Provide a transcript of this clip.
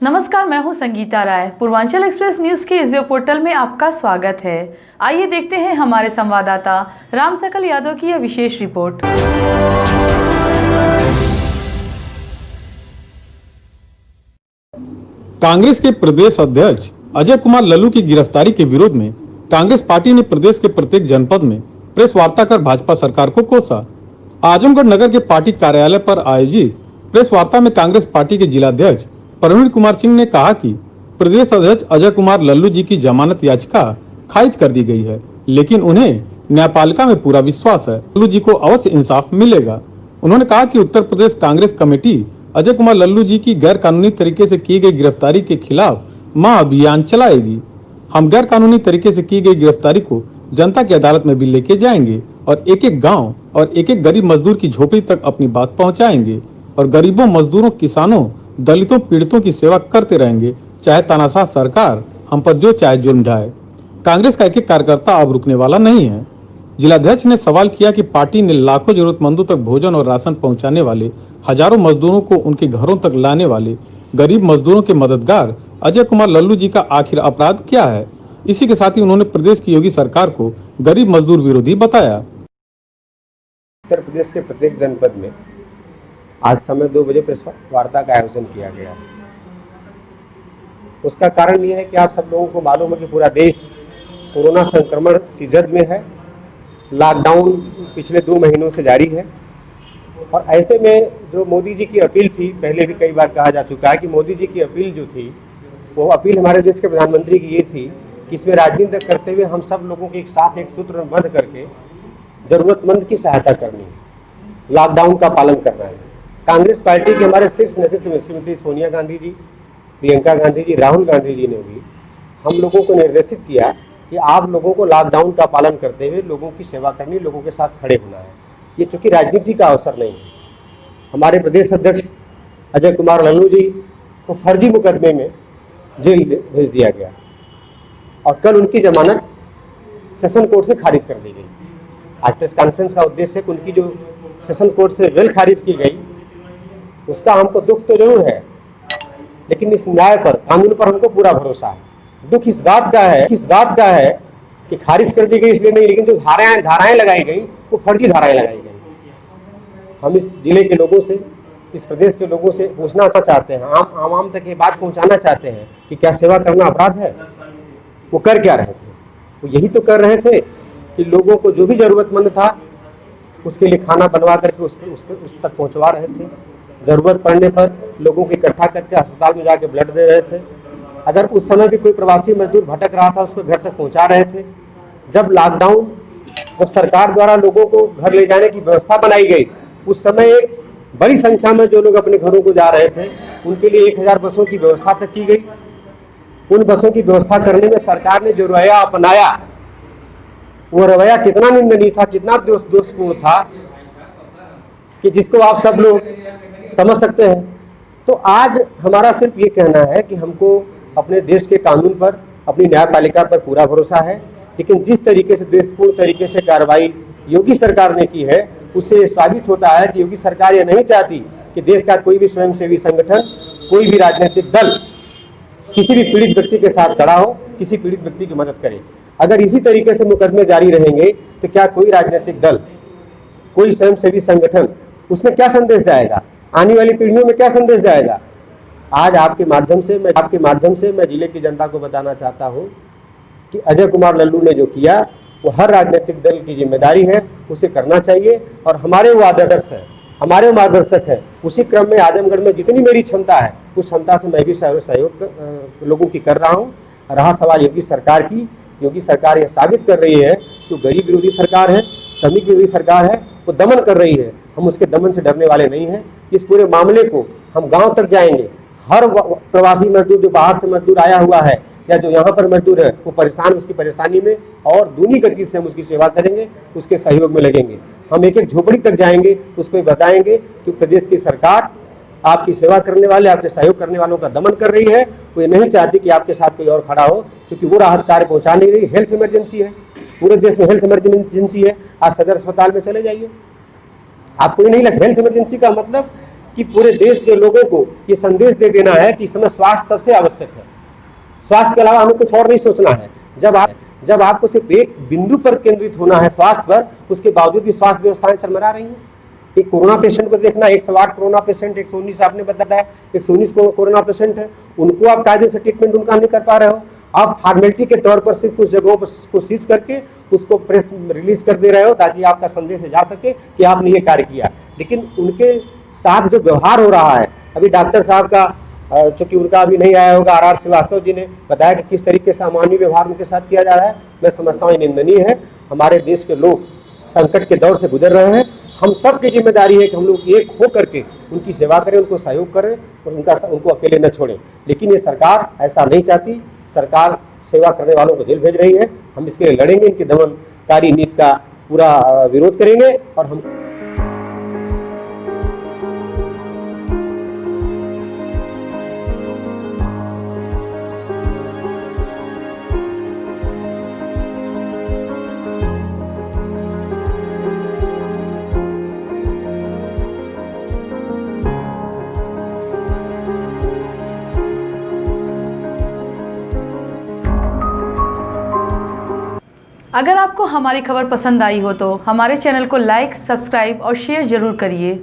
नमस्कार, मैं हूं संगीता राय। पूर्वांचल एक्सप्रेस न्यूज के इस वेब पोर्टल में आपका स्वागत है। आइए देखते हैं हमारे संवाददाता राम सकल यादव की यह विशेष रिपोर्ट। कांग्रेस के प्रदेश अध्यक्ष अजय कुमार लल्लू की गिरफ्तारी के विरोध में कांग्रेस पार्टी ने प्रदेश के प्रत्येक जनपद में प्रेस वार्ता कर भाजपा सरकार को कोसा। आजमगढ़ नगर के पार्टी कार्यालय पर आयोजित प्रेस वार्ता में कांग्रेस पार्टी के जिलाध्यक्ष प्रवीण कुमार सिंह ने कहा कि प्रदेश अध्यक्ष अजय कुमार लल्लू जी की जमानत याचिका खारिज कर दी गई है, लेकिन उन्हें न्यायपालिका में पूरा विश्वास है, लल्लू जी को अवश्य इंसाफ मिलेगा। उन्होंने कहा कि उत्तर प्रदेश कांग्रेस कमेटी अजय कुमार लल्लू जी की गैर कानूनी तरीके से की गई गिरफ्तारी के खिलाफ महाअभियान चलाएगी। हम गैर कानूनी तरीके से की गई गिरफ्तारी को जनता की अदालत में भी लेके जाएंगे और एक एक गांव और एक एक गरीब मजदूर की झोपड़ी तक अपनी बात पहुंचाएंगे और गरीबों, मजदूरों, किसानों, दलितों, पीड़ितों की सेवा करते रहेंगे, चाहे तानाशाह सरकार हम पर जो चाहे जुर्म ढाए। कांग्रेस का एक एक कार्यकर्ता अब रुकने वाला नहीं है। जिलाध्यक्ष ने सवाल किया कि पार्टी ने लाखों जरूरतमंदों तक भोजन और राशन पहुंचाने वाले, हजारों मजदूरों को उनके घरों तक लाने वाले गरीब मजदूरों के मददगार अजय कुमार लल्लू जी का आखिर अपराध क्या है। इसी के साथ ही उन्होंने प्रदेश की योगी सरकार को गरीब मजदूर विरोधी बताया। उत्तर प्रदेश के प्रत्येक जनपद में आज समय 2 बजे प्रेस वार्ता का आयोजन किया गया है। उसका कारण यह है कि आप सब लोगों को मालूम है कि पूरा देश कोरोना संक्रमण की जद में है। लॉकडाउन पिछले 2 महीनों से जारी है और ऐसे में जो मोदी जी की अपील थी, पहले भी कई बार कहा जा चुका है कि मोदी जी की अपील जो थी, वो अपील हमारे देश के प्रधानमंत्री की ये थी कि इसमें राजनीति करते हुए हम सब लोगों के एक साथ एक सूत्र में बंध करके ज़रूरतमंद की सहायता करनी, लॉकडाउन का पालन करना है। कांग्रेस पार्टी के हमारे शीर्ष नेतृत्व में श्रीमती सोनिया गांधी जी, प्रियंका गांधी जी, राहुल गांधी जी ने भी हम लोगों को निर्देशित किया कि आप लोगों को लॉकडाउन का पालन करते हुए लोगों की सेवा करनी, लोगों के साथ खड़े होना है। ये चूँकि राजनीति का अवसर नहीं है। हमारे प्रदेश अध्यक्ष अजय कुमार लल्लू जी को फर्जी मुकदमे में जेल भेज दिया गया और कल उनकी जमानत सेशन कोर्ट से खारिज कर दी गई। आज प्रेस कॉन्फ्रेंस का उद्देश्य है कि उनकी जो सेशन कोर्ट से बेल खारिज की गई, उसका हमको दुख तो जरूर है, लेकिन इस न्याय पर, कानून पर हमको पूरा भरोसा है। दुख इस बात का है कि खारिज कर दी गई इसलिए नहीं, लेकिन जो धाराएं लगाई गई वो फर्जी धाराएं लगाई गई। हम इस जिले के लोगों से, इस प्रदेश के लोगों से पूछना चाहते हैं, आम तक ये बात पहुंचाना चाहते हैं कि क्या सेवा करना अपराध है। वो कर क्या रहे थे? वो यही तो कर रहे थे कि लोगों को जो भी जरूरतमंद था उसके लिए खाना बनवा करके उस तक पहुंचवा रहे थे। ज़रूरत पड़ने पर लोगों को इकट्ठा करके अस्पताल में जाके ब्लड दे रहे थे। अगर उस समय भी कोई प्रवासी मजदूर भटक रहा था, उसको घर तक पहुंचा रहे थे। जब सरकार द्वारा लोगों को घर ले जाने की व्यवस्था बनाई गई, उस समय एक बड़ी संख्या में जो लोग अपने घरों को जा रहे थे, उनके लिए 1000 बसों की व्यवस्था तक की गई। उन बसों की व्यवस्था करने में सरकार ने जो रवैया अपनाया, वो रवैया कितना निंदनीय था, कितना दोषपूर्ण था कि जिसको आप सब लोग समझ सकते हैं। तो आज हमारा सिर्फ ये कहना है कि हमको अपने देश के कानून पर, अपनी न्यायपालिका पर पूरा भरोसा है, लेकिन जिस तरीके से देशपूर्ण तरीके से कार्रवाई योगी सरकार ने की है, उससे साबित होता है कि योगी सरकार ये नहीं चाहती कि देश का कोई भी स्वयंसेवी संगठन, कोई भी राजनीतिक दल किसी भी पीड़ित व्यक्ति के साथ खड़ा हो, किसी पीड़ित व्यक्ति की मदद करे। अगर इसी तरीके से मुकदमे जारी रहेंगे तो क्या कोई राजनीतिक दल, कोई स्वयंसेवी संगठन, उसमें क्या संदेश जाएगा? आने वाली पीढ़ियों में क्या संदेश जाएगा? आज आपके माध्यम से मैं जिले की जनता को बताना चाहता हूं कि अजय कुमार लल्लू ने जो किया वो हर राजनीतिक दल की जिम्मेदारी है, उसे करना चाहिए और हमारे वो आदर्श हैं, हमारे वो मार्गदर्शक हैं। उसी क्रम में आजमगढ़ में जितनी मेरी क्षमता है, उस क्षमता से मैं भी सहयोग लोगों की कर रहा हूँ। रहा सवाल योगी सरकार की, योगी सरकार यह साबित कर रही है कि गरीब विरोधी सरकार है, श्रमिक विरोधी सरकार है, वो दमन कर रही है। हम उसके दमन से डरने वाले नहीं हैं। इस पूरे मामले को हम गांव तक जाएंगे। हर प्रवासी मजदूर जो बाहर से मजदूर आया हुआ है या जो यहाँ पर मजदूर है, वो परेशान, उसकी परेशानी में और दूनी गति से हम उसकी सेवा करेंगे, उसके सहयोग में लगेंगे। हम एक एक झोपड़ी तक जाएंगे, उसको बताएंगे कि प्रदेश की सरकार आपकी सेवा करने वाले, आपके सहयोग करने वालों का दमन कर रही है। वो ये नहीं चाहती कि आपके साथ कोई और खड़ा हो, क्योंकि वो राहत कार्य पहुँचा नहीं रही। हेल्थ इमरजेंसी है, पूरे देश में हेल्थ इमरजेंसी है। आज सदर अस्पताल में चले जाइए, आपको ये नहीं लगता हेल्थ इमरजेंसी का मतलब कि पूरे देश के लोगों को ये संदेश दे देना है कि इस समय स्वास्थ्य सबसे आवश्यक है। स्वास्थ्य के अलावा हमें कुछ और नहीं सोचना है। जब आपको सिर्फ एक बिंदु पर केंद्रित होना है, स्वास्थ्य पर, उसके बावजूद भी स्वास्थ्य व्यवस्थाएं चरमरा रही हैं। एक कोरोना पेशेंट को देखना, 108 कोरोना पेशेंट, 119 आपने बताया, 119 कोरोना पेशेंट है, उनको आप कायदे से ट्रीटमेंट उनका नहीं कर पा रहे हो। आप फॉर्मेलिटी के तौर पर सिर्फ कुछ जगहों पर को सीज करके उसको प्रेस रिलीज कर दे रहे हो ताकि आपका संदेश जा सके कि आपने ये कार्य किया। लेकिन उनके साथ जो व्यवहार हो रहा है, अभी डॉक्टर साहब का, चूंकि उनका अभी नहीं आया होगा, RR श्रीवास्तव जी ने बताया कि किस तरीके से अमानवीय व्यवहार उनके साथ किया जा रहा है। मैं समझता हूँ ये निंदनीय है। हमारे देश के लोग संकट के दौर से गुजर रहे हैं। हम सब की जिम्मेदारी है कि हम लोग एक हो करके उनकी सेवा करें, उनको सहयोग करें और उनको अकेले न छोड़ें। लेकिन ये सरकार ऐसा नहीं चाहती। सरकार सेवा करने वालों को जेल भेज रही है। हम इसके लिए लड़ेंगे, इनकी दमनकारी नीति का पूरा विरोध करेंगे। और हम अगर आपको हमारी खबर पसंद आई हो तो हमारे चैनल को लाइक, सब्सक्राइब और शेयर जरूर करिए।